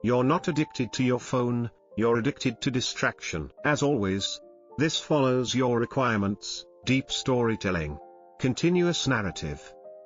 You're not addicted to your phone, you're addicted to distraction. As always, this follows your requirements: deep storytelling, continuous narrative,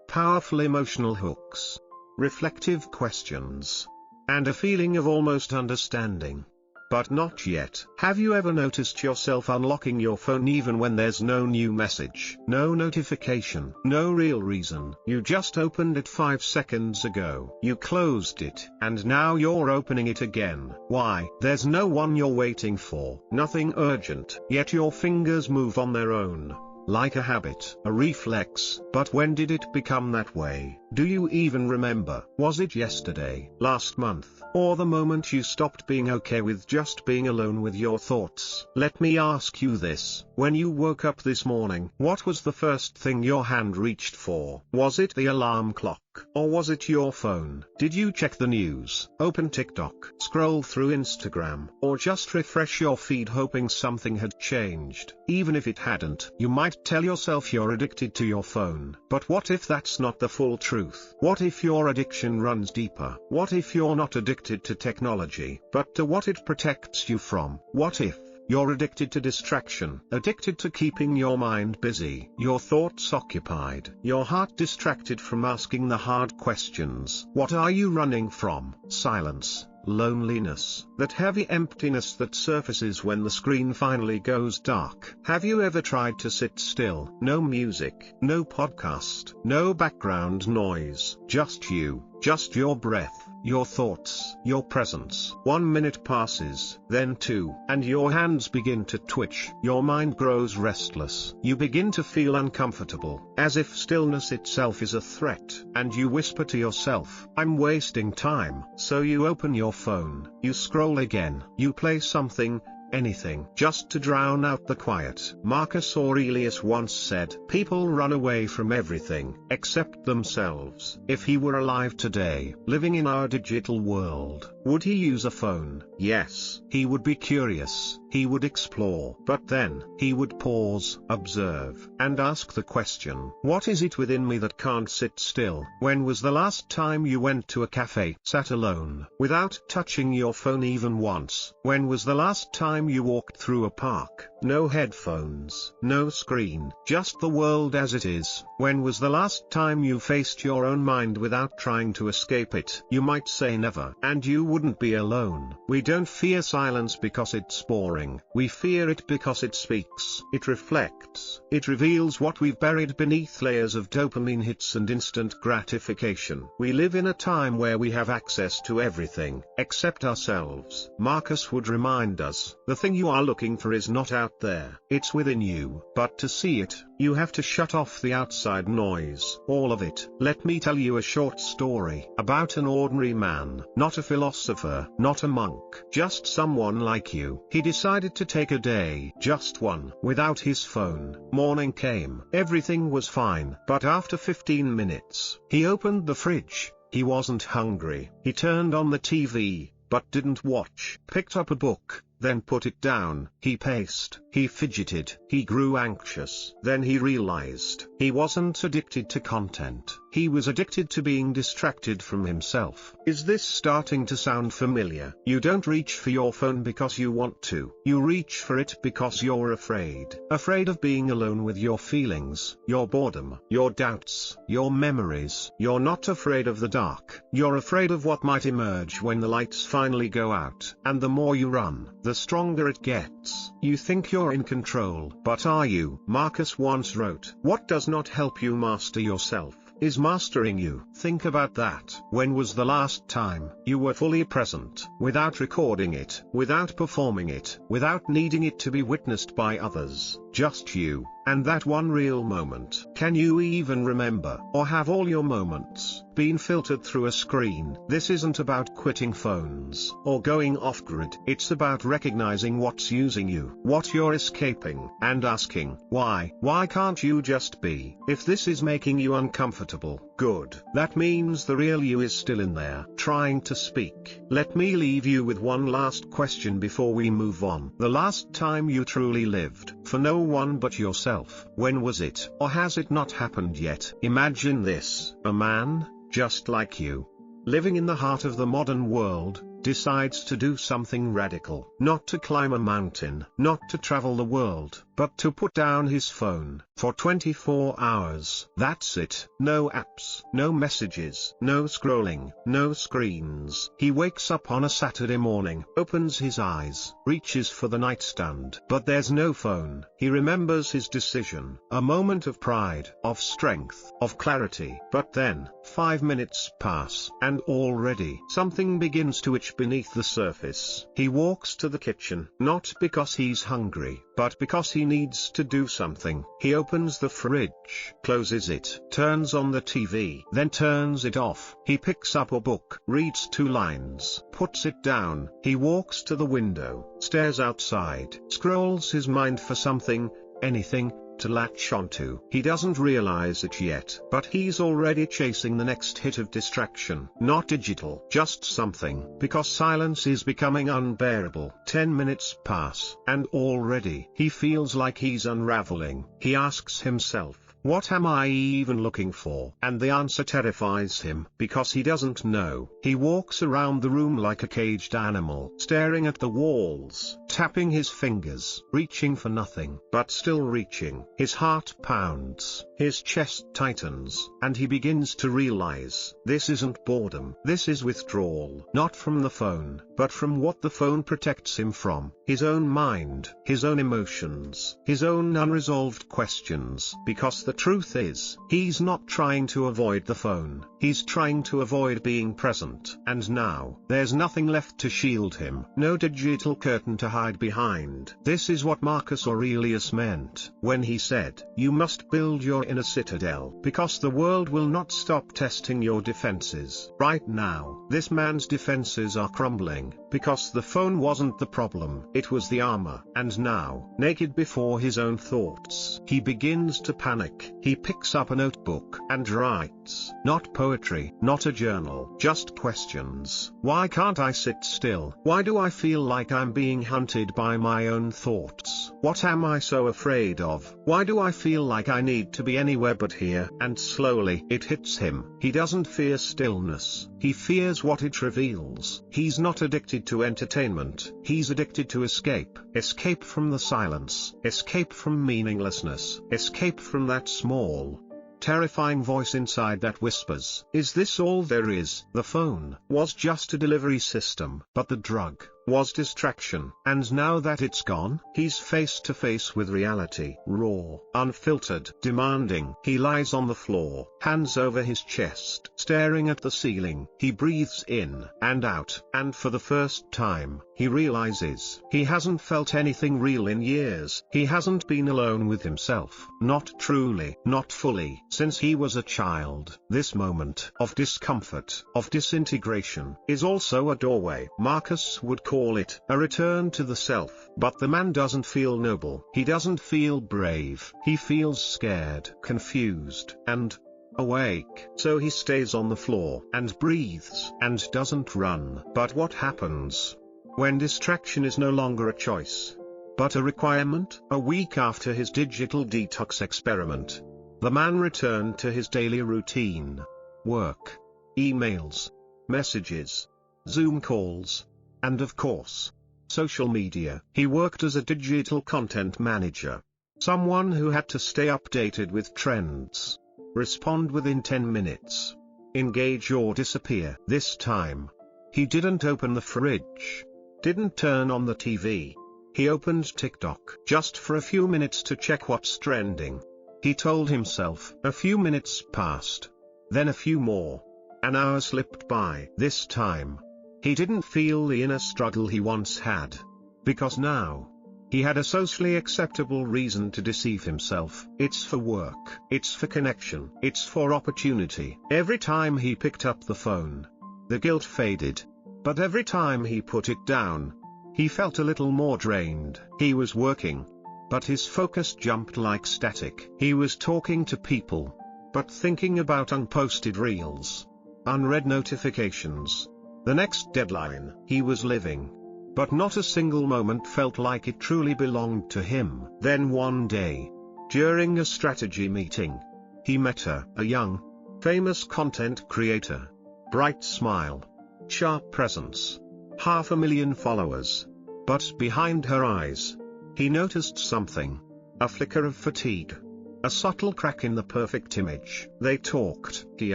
powerful emotional hooks, reflective questions, and a feeling of almost understanding. But not yet. Have you ever noticed yourself unlocking your phone even when there's no new message, no notification, no real reason? You just opened it 5 seconds ago. You closed it, and now you're opening it again. Why? There's no one you're waiting for, nothing urgent, yet your fingers move on their own. Like a habit, a reflex. But when did it become that way? Do you even remember? Was it yesterday, last month, or the moment you stopped being okay with just being alone with your thoughts? Let me ask you this: when you woke up this morning, what was the first thing your hand reached for? Was it the alarm clock, or was it your phone? Did you check the news, open TikTok, scroll through Instagram, or just refresh your feed hoping something had changed? Even if it hadn't, you might tell yourself you're addicted to your phone. But what if that's not the full truth? What if your addiction runs deeper? What if you're not addicted to technology, but to what it protects you from? What if you're addicted to distraction, addicted to keeping your mind busy, your thoughts occupied, your heart distracted from asking the hard questions? What are you running from? Silence, loneliness, that heavy emptiness that surfaces when the screen finally goes dark. Have you ever tried to sit still? No music, no podcast, no background noise, just you, just your breath, your thoughts, your presence. 1 minute passes, then 2, and your hands begin to twitch. Your mind grows restless. You begin to feel uncomfortable, as if stillness itself is a threat. And you whisper to yourself, "I'm wasting time." So you open your phone, you scroll again, you play something, anything, just to drown out the quiet. Marcus Aurelius once said, "People run away from everything, except themselves." If he were alive today, living in our digital world, would he use a phone? Yes. He would be curious, he would explore, but then, he would pause, observe, and ask the question, what is it within me that can't sit still? When was the last time you went to a cafe, sat alone, without touching your phone even once? When was the last time you walked through a park? No headphones, no screen, just the world as it is. When was the last time you faced your own mind without trying to escape it? You might say never, and you wouldn't be alone. We don't fear silence because it's boring. We fear it because it speaks. It reflects. It reveals what we've buried beneath layers of dopamine hits and instant gratification. We live in a time where we have access to everything, except ourselves. Marcus would remind us, the thing you are looking for is not out there, it's within you. But to see it, you have to shut off the outside noise, all of it. Let me tell you a short story about an ordinary man, not a philosopher, not a monk, just someone like you. He decided to take a day, just one, without his phone. Morning came, everything was fine, but after 15 minutes, he opened the fridge. He wasn't hungry. He turned on the TV, but didn't watch. Picked up a book, then put it down. He paced, he fidgeted, he grew anxious. Then he realized, he wasn't addicted to content. He was addicted to being distracted from himself. Is this starting to sound familiar? You don't reach for your phone because you want to. You reach for it because you're afraid. Afraid of being alone with your feelings, your boredom, your doubts, your memories. You're not afraid of the dark. You're afraid of what might emerge when the lights finally go out. And the more you run, the stronger it gets. You think you're in control, but are you? Marcus once wrote, "What does not help you master yourself is mastering you." Think about that. When was the last time you were fully present, without recording it, without performing it, without needing it to be witnessed by others? Just you, and that one real moment. Can you even remember, or have all your moments been filtered through a screen? This isn't about quitting phones, or going off-grid. It's about recognizing what's using you, what you're escaping, and asking, why? Why can't you just be? If this is making you uncomfortable, good. That means the real you is still in there, trying to speak. Let me leave you with one last question before we move on. The last time you truly lived, for no one but yourself, when was it? Or has it not happened yet? Imagine this: a man, just like you, living in the heart of the modern world, decides to do something radical. Not to climb a mountain, not to travel the world, but to put down his phone for 24 hours. That's it. No apps, no messages, no scrolling, no screens. He wakes up on a Saturday morning, opens his eyes, reaches for the nightstand, but there's no phone. He remembers his decision, a moment of pride, of strength, of clarity. But then, 5 minutes pass, and already something begins to itch beneath the surface. He walks to the kitchen, not because he's hungry, but because he needs to do something. He opens the fridge, closes it, turns on the TV, then turns it off. He picks up a book, reads 2 lines, puts it down. He walks to the window, stares outside, scrolls his mind for something, anything, to latch onto. He doesn't realize it yet, but he's already chasing the next hit of distraction. Not digital, just something, because silence is becoming unbearable. 10 minutes pass, and already he feels like he's unraveling. He asks himself, what am I even looking for? And the answer terrifies him, because he doesn't know. He walks around the room like a caged animal, staring at the walls, tapping his fingers, reaching for nothing, but still reaching. His heart pounds, his chest tightens, and he begins to realize, this isn't boredom. This is withdrawal. Not from the phone, but from what the phone protects him from. His own mind, his own emotions, his own unresolved questions. Because the truth is, he's not trying to avoid the phone, he's trying to avoid being present. And now, there's nothing left to shield him, no digital curtain to hide behind. This is what Marcus Aurelius meant when he said, you must build your inner citadel, because the world will not stop testing your defenses. Right now, this man's defenses are crumbling, because the phone wasn't the problem, it was the armor. And now, naked before his own thoughts, he begins to panic. He picks up a notebook and writes, not poetry, not a journal, just questions. Why can't I sit still? Why do I feel like I'm being hunted by my own thoughts? What am I so afraid of? Why do I feel like I need to be anywhere but here? And slowly, it hits him. He doesn't fear stillness. He fears what it reveals. He's not addicted to entertainment. He's addicted to escape. Escape from the silence. Escape from meaninglessness. Escape from that small, terrifying voice inside that whispers, is this all there is? The phone was just a delivery system, but the drug was distraction. And now that it's gone, he's face to face with reality, raw, unfiltered, demanding. He lies on the floor, hands over his chest, staring at the ceiling. He breathes in and out, and for the first time, he realizes he hasn't felt anything real in years. He hasn't been alone with himself, not truly, not fully, since he was a child. This moment of discomfort, of disintegration, is also a doorway. Marcus would call it a return to the self. But the man doesn't feel noble. He doesn't feel brave. He feels scared, confused, and awake. So he stays on the floor and breathes and doesn't run. But what happens when distraction is no longer a choice, but a requirement? A week after his digital detox experiment, the man returned to his daily routine. Work, emails, messages, Zoom calls, and of course, social media. He worked as a digital content manager. Someone who had to stay updated with trends, respond within 10 minutes, engage or disappear. This time, he didn't open the fridge, didn't turn on the TV. He opened TikTok just for a few minutes to check what's trending. He told himself, a few minutes passed, then a few more. An hour slipped by. This time, he didn't feel the inner struggle he once had, because now, he had a socially acceptable reason to deceive himself. It's for work, it's for connection, it's for opportunity. Every time he picked up the phone, the guilt faded, but every time he put it down, he felt a little more drained. He was working, but his focus jumped like static. He was talking to people, but thinking about unposted reels, unread notifications, the next deadline. He was living, but not a single moment felt like it truly belonged to him. Then one day, during a strategy meeting, he met her, a young, famous content creator. Bright smile, sharp presence, 500,000 followers. But behind her eyes, he noticed something. A flicker of fatigue. A subtle crack in the perfect image. They talked. He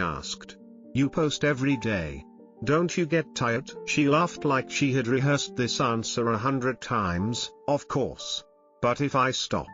asked, "You post every day. Don't you get tired?" She laughed like she had rehearsed this answer 100 times. "Of course. But if I stop,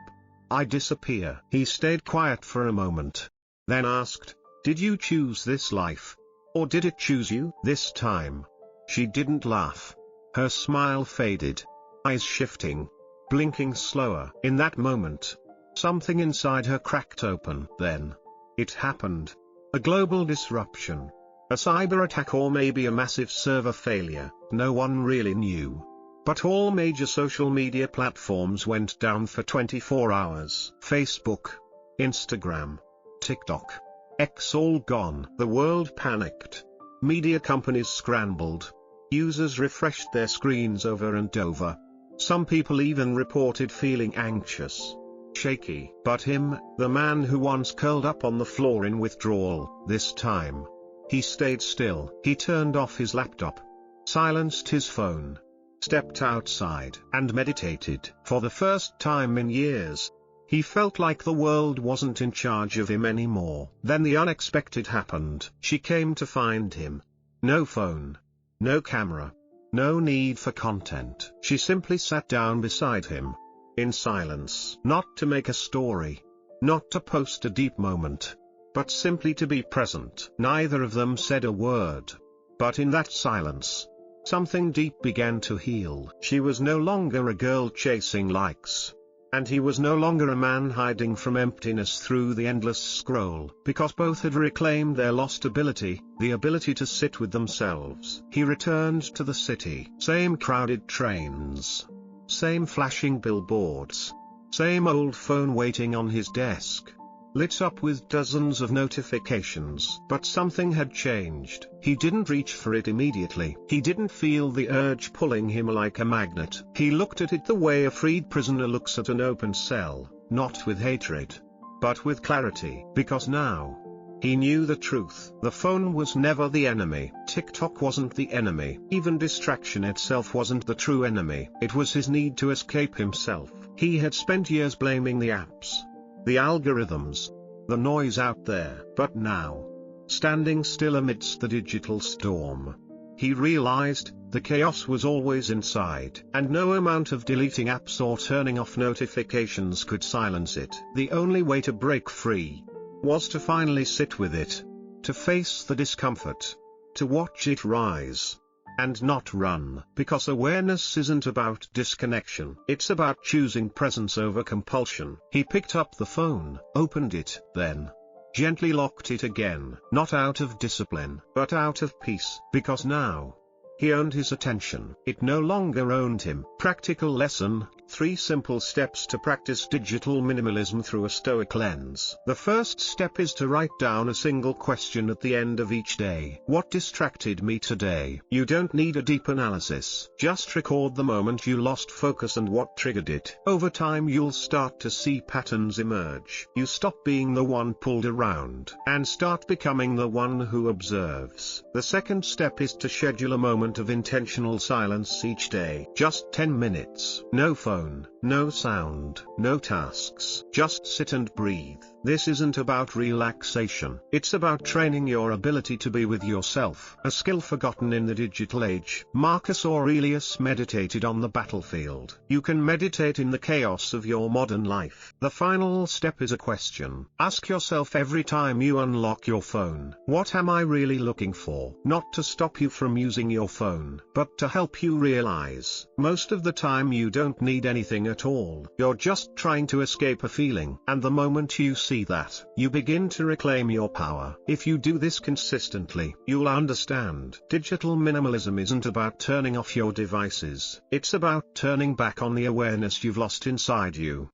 I disappear." He stayed quiet for a moment, then asked, "Did you choose this life? Or did it choose you?" This time, she didn't laugh. Her smile faded. Eyes shifting, blinking slower. In that moment, something inside her cracked open. Then, it happened. A global disruption. A cyber attack, or maybe a massive server failure. No one really knew. But all major social media platforms went down for 24 hours. Facebook, Instagram, TikTok, X, all gone. The world panicked. Media companies scrambled. Users refreshed their screens over and over. Some people even reported feeling anxious, shaky. But him, the man who once curled up on the floor in withdrawal, this time, he stayed still. He turned off his laptop, silenced his phone, stepped outside and meditated. For the first time in years, he felt like the world wasn't in charge of him anymore. Then the unexpected happened. She came to find him. No phone, no camera, no need for content. She simply sat down beside him, in silence. Not to make a story, not to post a deep moment, but simply to be present. Neither of them said a word. But in that silence, something deep began to heal. She was no longer a girl chasing likes. And he was no longer a man hiding from emptiness through the endless scroll. Because both had reclaimed their lost ability, the ability to sit with themselves. He returned to the city. Same crowded trains. Same flashing billboards. Same old phone waiting on his desk, lit up with dozens of notifications. But something had changed. He didn't reach for it immediately. He didn't feel the urge pulling him like a magnet. He looked at it the way a freed prisoner looks at an open cell, not with hatred, but with clarity. Because now, he knew the truth. The phone was never the enemy. TikTok wasn't the enemy. Even distraction itself wasn't the true enemy. It was his need to escape himself. He had spent years blaming the apps, the algorithms, the noise out there. But now, standing still amidst the digital storm, he realized, the chaos was always inside, and no amount of deleting apps or turning off notifications could silence it. The only way to break free was to finally sit with it, to face the discomfort, to watch it rise, and not run. Because awareness isn't about disconnection. It's about choosing presence over compulsion. He picked up the phone, opened it, then gently locked it again. Not out of discipline, but out of peace. Because now, he owned his attention. It no longer owned him. Practical lesson: 3 simple steps to practice digital minimalism through a Stoic lens. The first step is to write down a single question at the end of each day. What distracted me today? You don't need a deep analysis. Just record the moment you lost focus and what triggered it. Over time you'll start to see patterns emerge. You stop being the one pulled around, and start becoming the one who observes. The second step is to schedule a moment of intentional silence each day. Just 10 minutes. No phone, no sound, no tasks. Just sit and breathe. This isn't about relaxation. It's about training your ability to be with yourself. A skill forgotten in the digital age. Marcus Aurelius meditated on the battlefield. You can meditate in the chaos of your modern life. The final step is a question. Ask yourself every time you unlock your phone, what am I really looking for? Not to stop you from using your phone, but to help you realize, most of the time you don't need anything at all. You're just trying to escape a feeling. And the moment you see that, you begin to reclaim your power. If you do this consistently, you'll understand. Digital minimalism isn't about turning off your devices. It's about turning back on the awareness you've lost inside you.